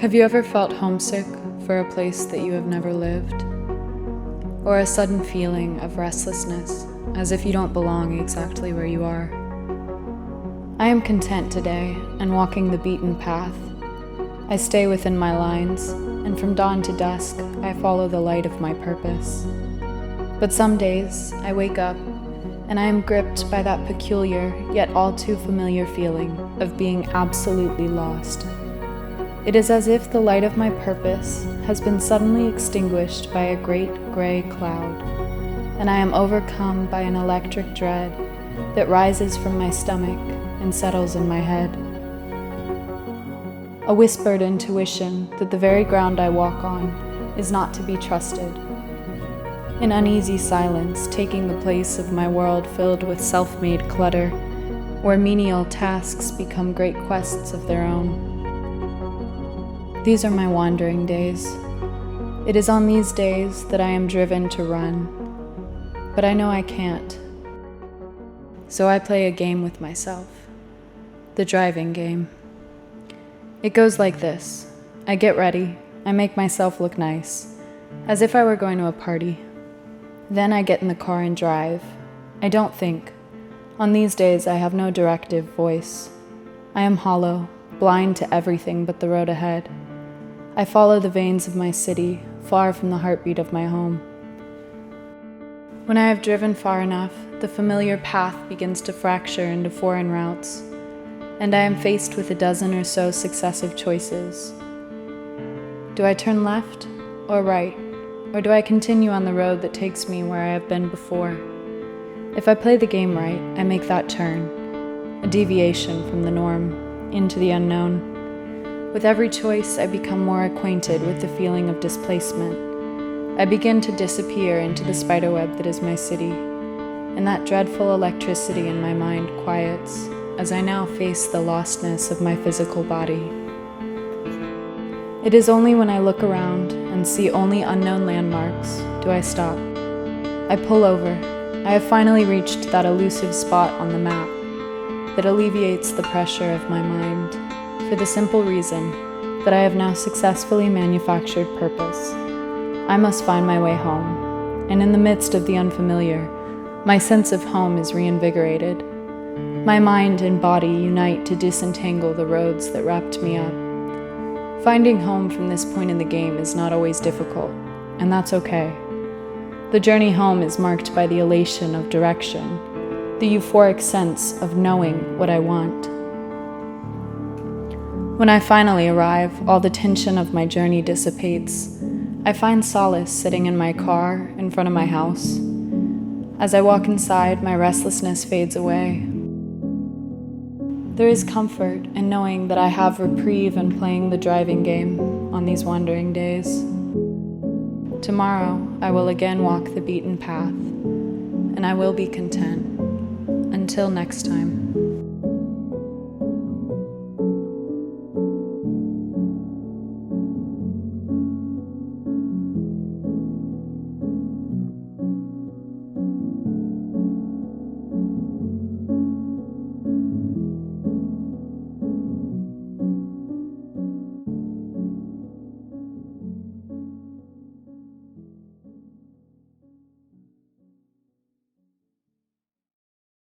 Have you ever felt homesick for a place that you have never lived? Or a sudden feeling of restlessness, as if you don't belong exactly where you are? I am content today and walking the beaten path. I stay within my lines, and from dawn to dusk, I follow the light of my purpose. But some days, I wake up, and I am gripped by that peculiar, yet all too familiar feeling of being absolutely lost. It is as if the light of my purpose has been suddenly extinguished by a great gray cloud, and I am overcome by an electric dread that rises from my stomach and settles in my head. A whispered intuition that the very ground I walk on is not to be trusted. An uneasy silence taking the place of my world filled with self-made clutter, where menial tasks become great quests of their own. These are my wandering days. It is on these days that I am driven to run, but I know I can't. So I play a game with myself, the driving game. It goes like this. I get ready, I make myself look nice, as if I were going to a party. Then I get in the car and drive. I don't think. On these days I have no directive voice. I am hollow, blind to everything but the road ahead. I follow the veins of my city, far from the heartbeat of my home. When I have driven far enough, the familiar path begins to fracture into foreign routes, and I am faced with a dozen or so successive choices. Do I turn left or right, or do I continue on the road that takes me where I have been before? If I play the game right, I make that turn, a deviation from the norm, into the unknown. With every choice, I become more acquainted with the feeling of displacement. I begin to disappear into the spiderweb that is my city, and that dreadful electricity in my mind quiets as I now face the lostness of my physical body. It is only when I look around and see only unknown landmarks do I stop. I pull over. I have finally reached that elusive spot on the map that alleviates the pressure of my mind, for the simple reason that I have now successfully manufactured purpose. I must find my way home, and in the midst of the unfamiliar, my sense of home is reinvigorated. My mind and body unite to disentangle the roads that wrapped me up. Finding home from this point in the game is not always difficult, and that's okay. The journey home is marked by the elation of direction, the euphoric sense of knowing what I want. When I finally arrive, all the tension of my journey dissipates. I find solace sitting in my car in front of my house. As I walk inside, my restlessness fades away. There is comfort in knowing that I have reprieve in playing the driving game on these wandering days. Tomorrow, I will again walk the beaten path, and I will be content. Until next time.